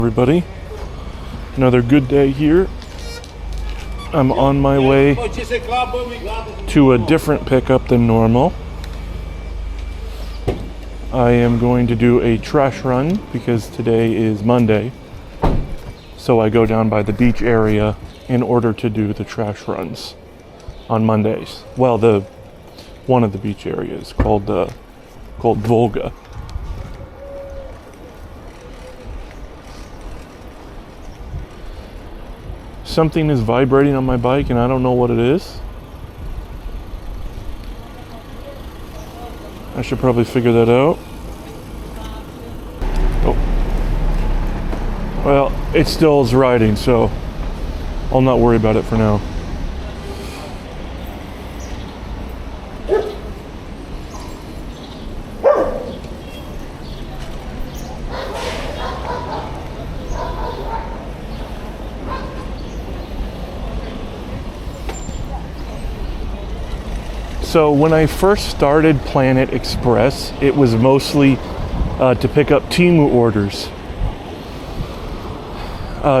Everybody, another good day here. I'm on my way to a different pickup than normal. I am going to do a trash run because today is Monday. So I go down by the beach area in order to do the trash runs on Mondays. Well, one of the beach areas called Volga. Something is vibrating on my bike and I don't know what it is. I should probably figure that out. Oh. Well, it still is riding, so I'll not worry about it for now. So when I first started Planet Express, it was mostly to pick up Temu orders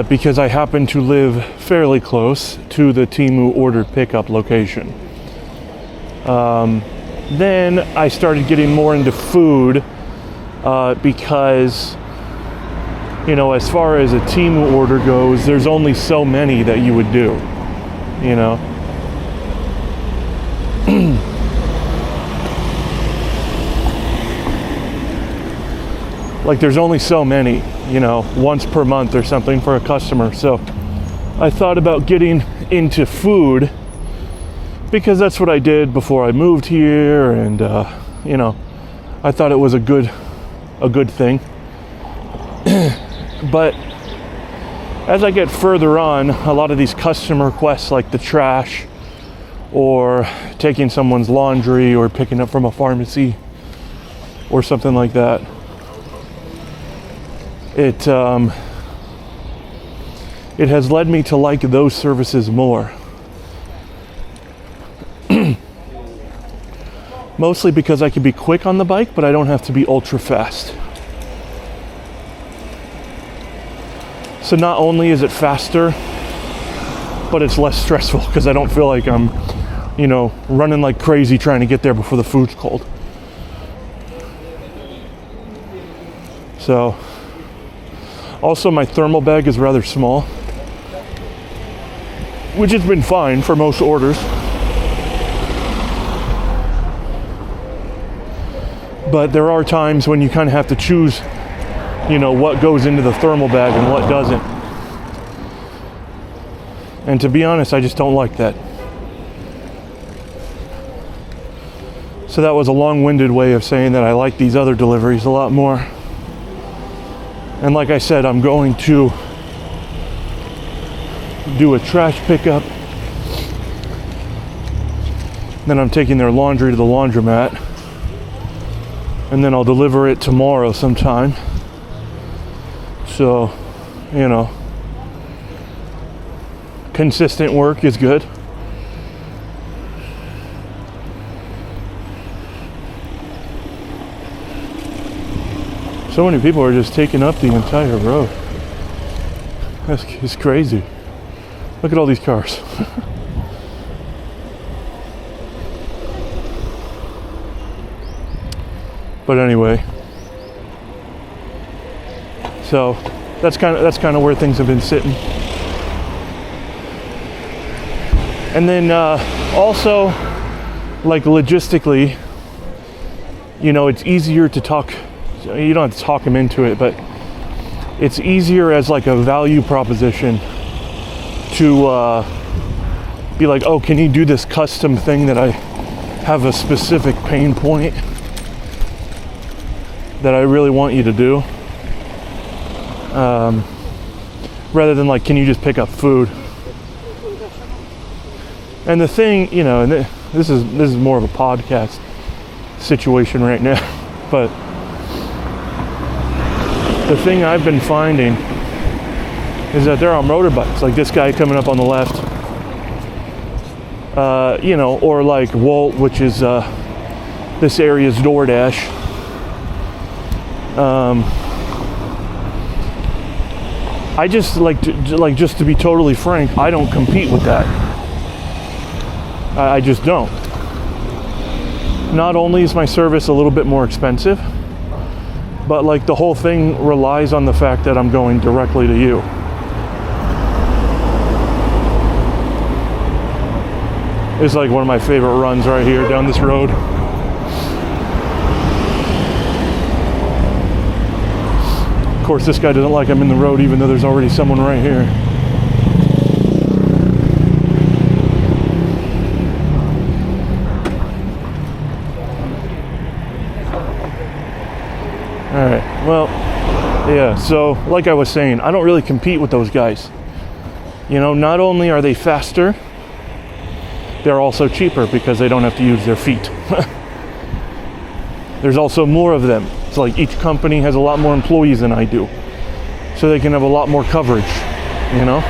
because I happen to live fairly close to the Temu order pickup location. Then I started getting more into food because, you know, as far as a Temu order goes, there's only so many that you would do, you know. Like there's only so many, you know, once per month or something for a customer. So I thought about getting into food because that's what I did before I moved here, and you know, I thought it was a good thing. But as I get further on, a lot of these customer requests like the trash or taking someone's laundry or picking up from a pharmacy or something like that, it has led me to like those services more. Mostly because I can be quick on the bike, but I don't have to be ultra fast. So not only is it faster, but it's less stressful because I don't feel like I'm, you know, running like crazy trying to get there before the food's cold. So, also my thermal bag is rather small, which has been fine for most orders. But there are times when you kind of have to choose, you know, what goes into the thermal bag and what doesn't. And to be honest, I just don't like that. So that was a long-winded way of saying that I like these other deliveries a lot more. And like I said, I'm going to do a trash pickup. Then I'm taking their laundry to the laundromat. And then I'll deliver it tomorrow sometime. So, you know, consistent work is good. So many people are just taking up the entire road. It's crazy. Look at all these cars. But anyway, so that's kind of where things have been sitting. And then also, like logistically, you know, it's easier to talk. You don't have to talk them into it, but it's easier as like a value proposition to be like, oh, can you do this custom thing that I have a specific pain point that I really want you to do, rather than like, can you just pick up food? And the thing, you know, and this is more of a podcast situation right now, but the thing I've been finding is that they're on motorbikes, like this guy coming up on the left, you know, or like Wolt, which is this area's DoorDash. I just just to be totally frank, I don't compete with that. I just don't. Not only is my service a little bit more expensive, but like the whole thing relies on the fact that I'm going directly to you. It's like one of my favorite runs right here down this road. Of course, this guy doesn't like I'm in the road even though there's already someone right here. All right, well, yeah, so like I was saying, I don't really compete with those guys. You know, not only are they faster, they're also cheaper because they don't have to use their feet. There's also more of them. It's like each company has a lot more employees than I do, so they can have a lot more coverage, you know?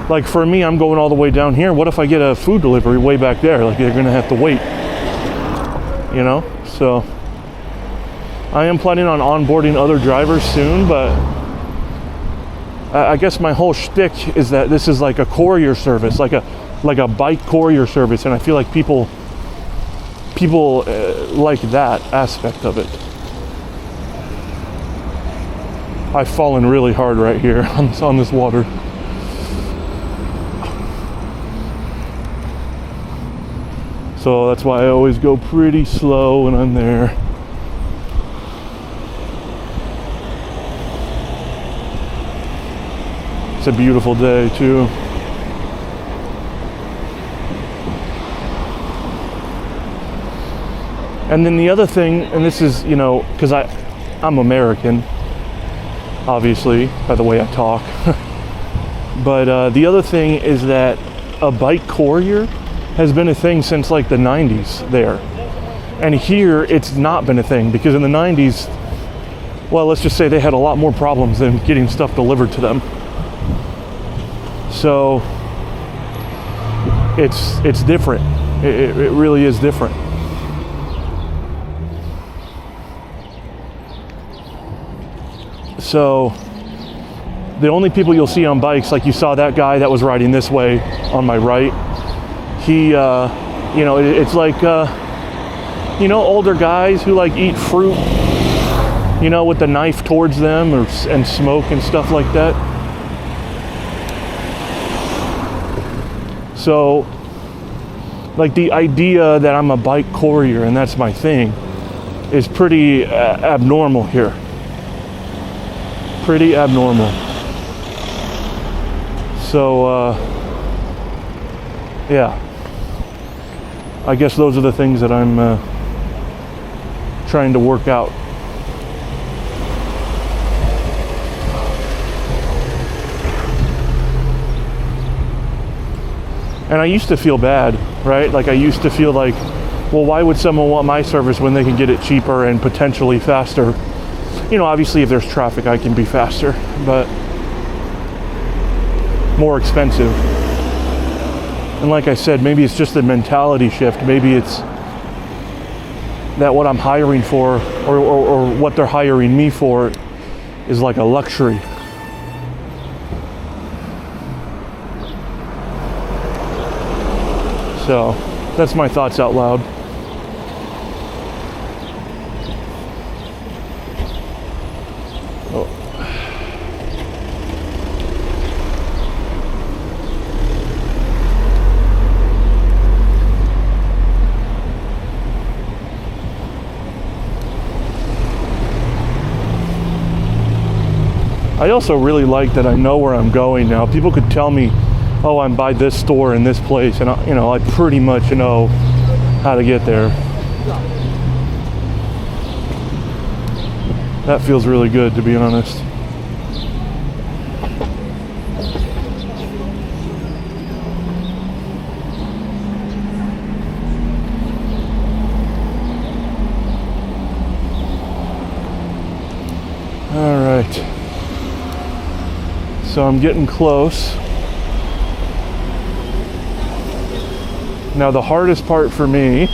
Like for me, I'm going all the way down here. What if I get a food delivery way back there? Like they're gonna have to wait, you know? So I am planning on onboarding other drivers soon, but I guess my whole shtick is that this is like a courier service, like a bike courier service, and I feel like people like that aspect of it. I've fallen really hard right here on this water. So that's why I always go pretty slow when I'm there. It's a beautiful day too. And then the other thing, and this is, you know, because I'm American, obviously, by the way I talk. But the other thing is that a bike courier has been a thing since like the 90s there. And here it's not been a thing because in the 90s, well, let's just say they had a lot more problems than getting stuff delivered to them. So it's different. It really is different. So the only people you'll see on bikes, like you saw that guy that was riding this way on my right, he, you know, it's like, you know, older guys who like eat fruit, you know, with the knife towards them and smoke and stuff like that. So like the idea that I'm a bike courier and that's my thing is pretty abnormal here. Pretty abnormal. So yeah, I guess those are the things that I'm trying to work out. And I used to feel bad, right? Like I used to feel like, well, why would someone want my service when they can get it cheaper and potentially faster? You know, obviously if there's traffic, I can be faster, but more expensive. And like I said, maybe it's just a mentality shift. Maybe it's that what I'm hiring for or what they're hiring me for is like a luxury. So that's my thoughts out loud. I also really like that I know where I'm going now. People could tell me, oh, I'm by this store in this place, and you know, I pretty much know how to get there. That feels really good, to be honest. All right. So I'm getting close. Now the hardest part for me,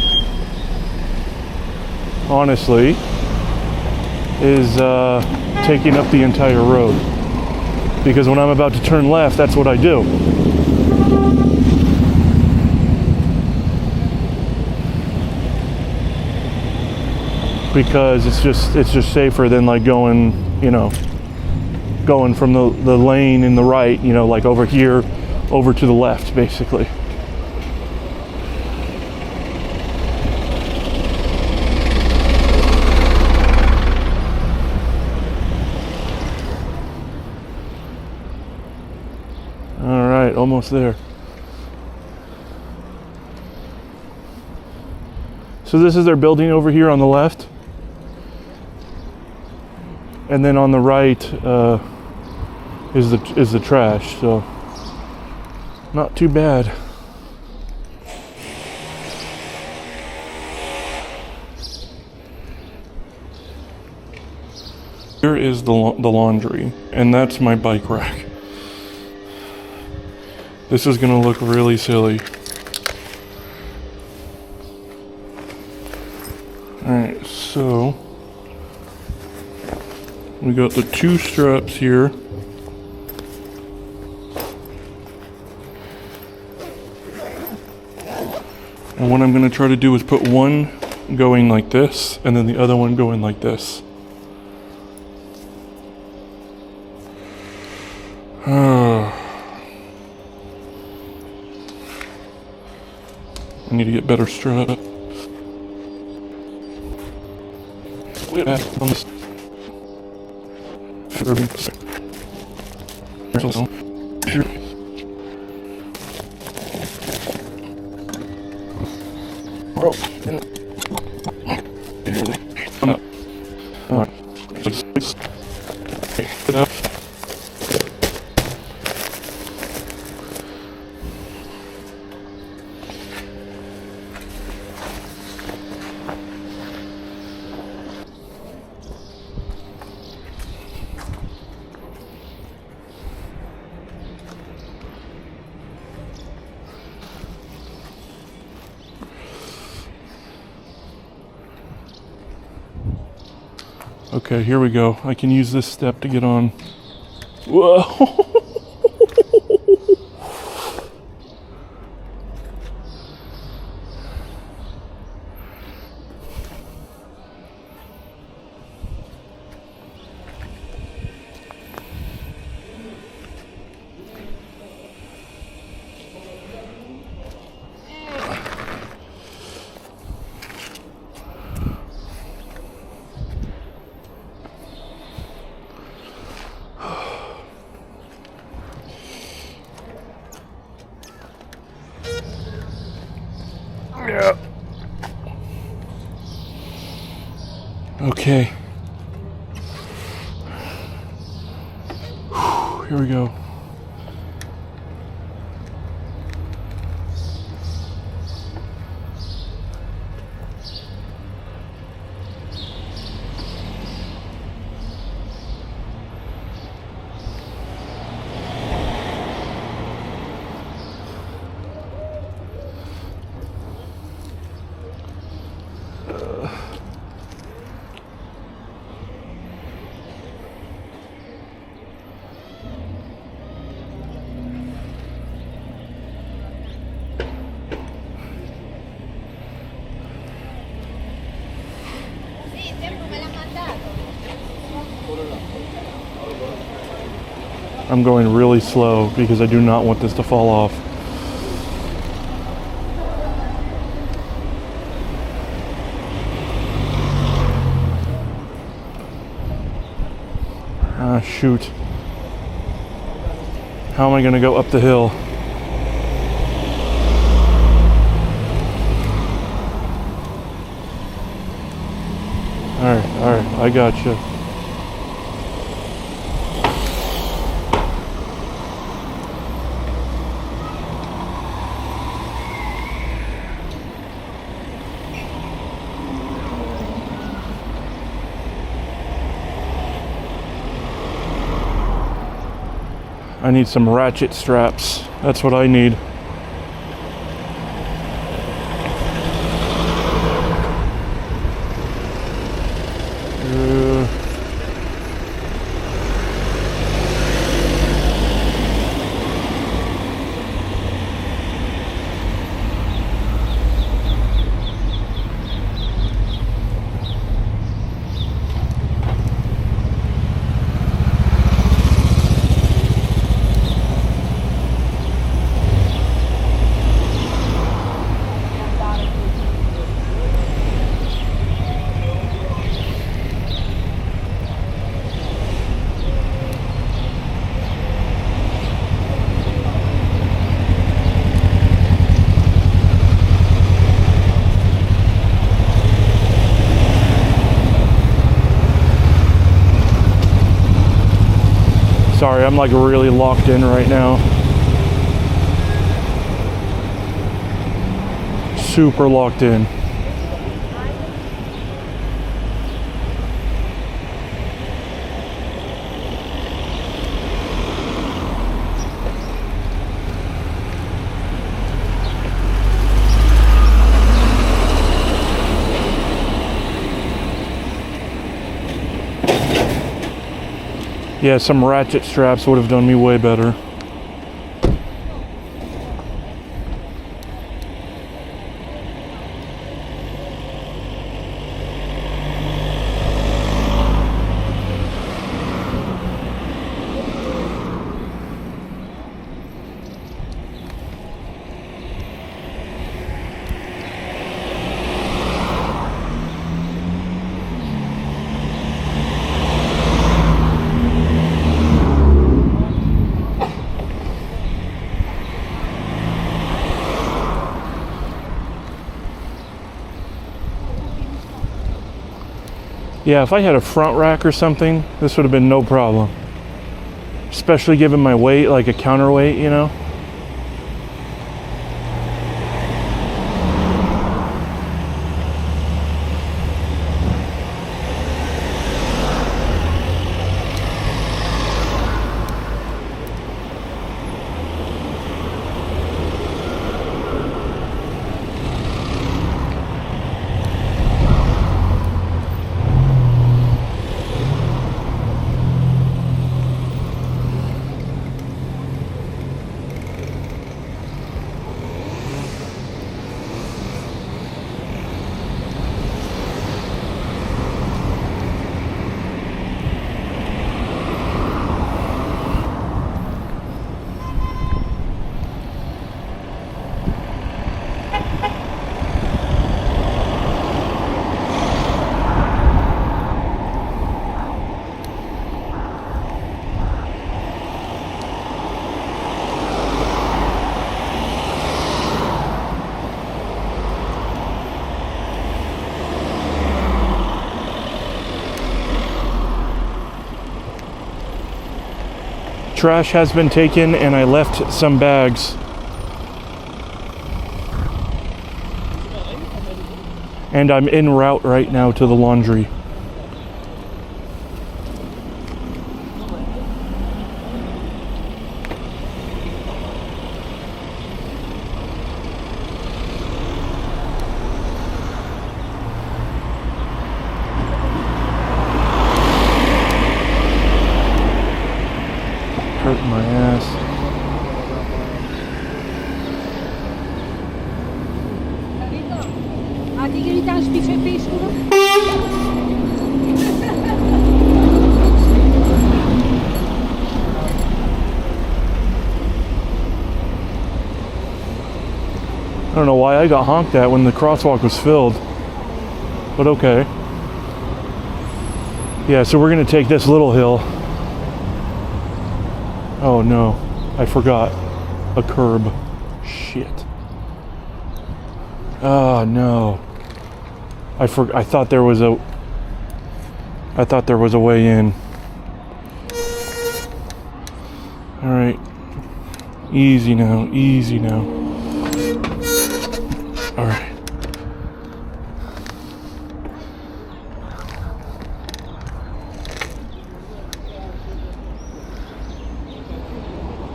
honestly, is taking up the entire road. because when I'm about to turn left, that's what I do. Because it's just safer than like going, you know, going from the lane in the right, you know, like over here, over to the left, basically. All right, almost there. So this is their building over here on the left. And then on the right is the trash, so not too bad. Here is the laundry, and that's my bike rack. This is gonna look really silly. Alright, so we got the two straps here. And what I'm going to try to do is put one going like this, and then the other one going like this. I need to get better strap. On this. Okay, here we go. I can use this step to get on. Whoa! Yeah. Okay. Here we go. I'm going really slow because I do not want this to fall off. Ah, shoot. How am I gonna go up the hill? Alright, I gotcha. I need some ratchet straps. That's what I need. Sorry, I'm like really locked in right now. Super locked in. Yeah, some ratchet straps would have done me way better. Yeah, if I had a front rack or something, this would have been no problem. Especially given my weight, like a counterweight, you know? Trash has been taken and I left some bags. And I'm en route right now to the laundry. Hurting my ass. I don't know why I got honked at when the crosswalk was filled, but okay. Yeah, so we're gonna take this little hill. Oh no, I forgot a curb. Shit. Oh no. I thought there was a way in. All right. Easy now, easy now. All right.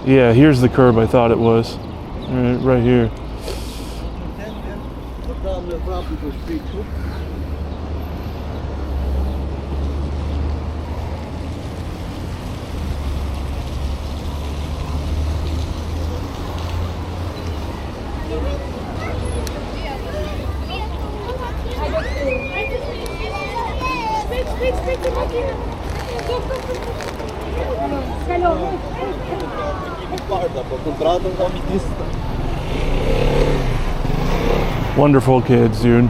Yeah, here's the curb I thought it was. Right here. Wonderful kids, dude.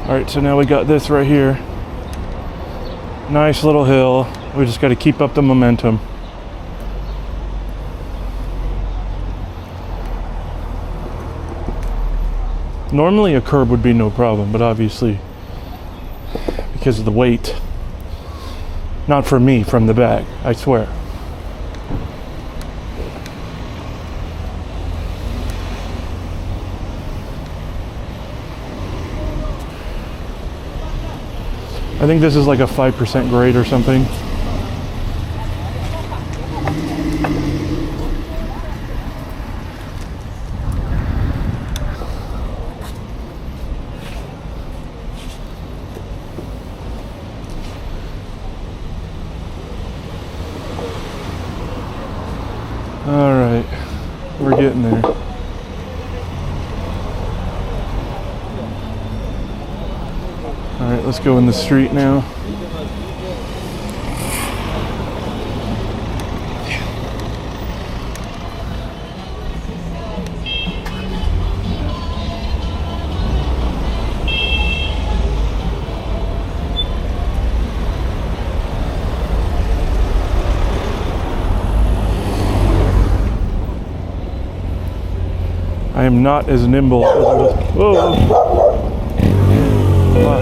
Alright, so now we got this right here. Nice little hill. We just got to keep up the momentum. Normally a curb would be no problem, but obviously because because of the weight. Not for me, from the bag, I swear. I think this is like a 5% grade or something. All right, we're getting there. All right, let's go in the street now. I am not as nimble as I was. Whoa. Wow.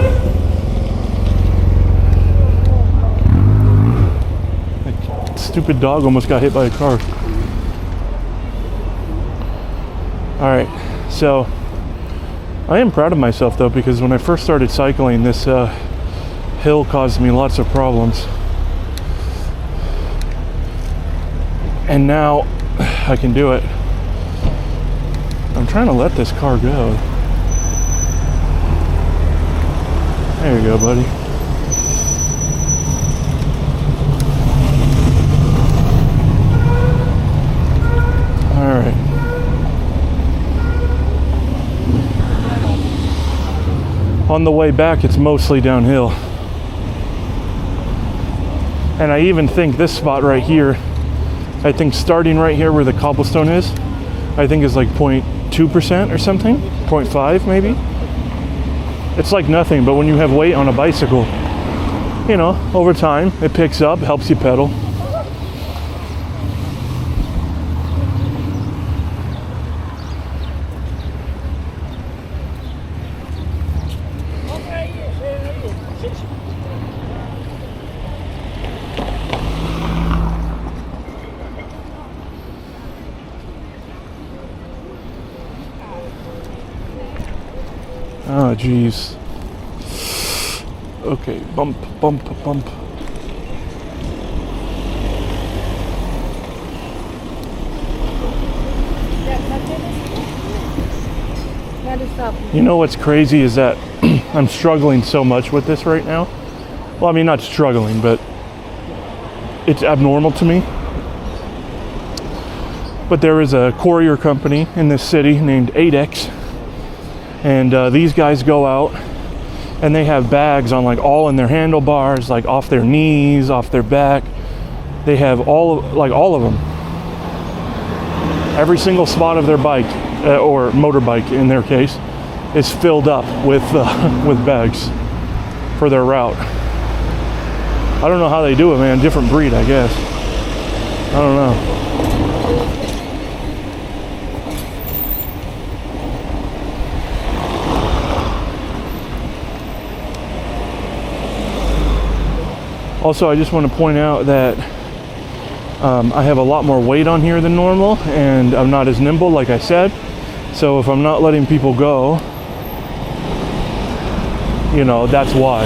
That stupid dog almost got hit by a car. Alright, so I am proud of myself though, because when I first started cycling, this hill caused me lots of problems. And now I can do it. I'm trying to let this car go. There you go, buddy. All right. On the way back, it's mostly downhill. And I even think this spot right here, I think starting right here where the cobblestone is, I think is like 0.2% or something, 0.5 maybe. It's like nothing, but when you have weight on a bicycle, you know, over time it picks up, helps you pedal. Oh, geez. Okay, bump, bump, bump. You know what's crazy is that I'm struggling so much with this right now. Well, I mean, not struggling, but it's abnormal to me. But there is a courier company in this city named Adex. And these guys go out and they have bags on like all in their handlebars, like off their knees, off their back. They have all of them. Every single spot of their bike or motorbike in their case is filled up with bags for their route. I don't know how they do it, man. Different breed, I guess. I don't know. Also, I just want to point out that I have a lot more weight on here than normal, and I'm not as nimble, like I said. So if I'm not letting people go, you know, that's why.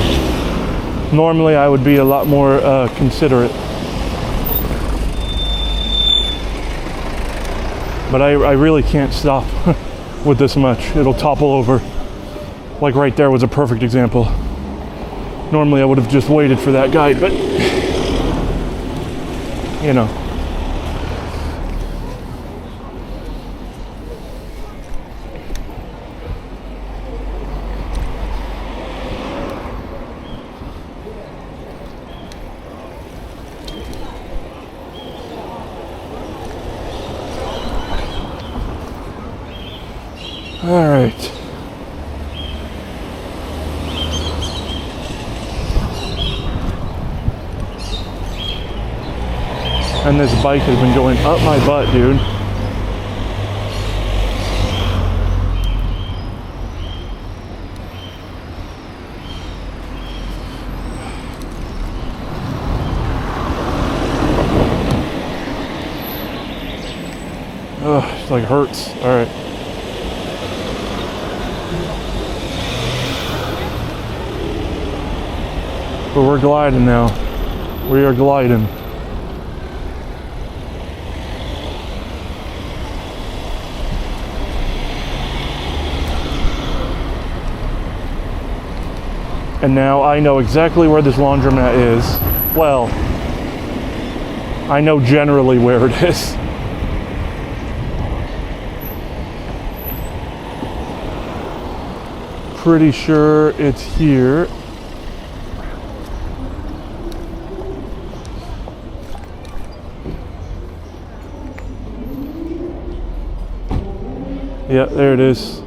Normally, I would be a lot more considerate. But I really can't stop with this much. It'll topple over. Like right there was a perfect example. Normally I would have just waited for that guy, but you know. All right. And this bike has been going up my butt, dude. It's like hurts. All right. But we're gliding now. We are gliding. And now I know exactly where this laundromat is. Well, I know generally where it is. Pretty sure it's here. Yeah, there it is.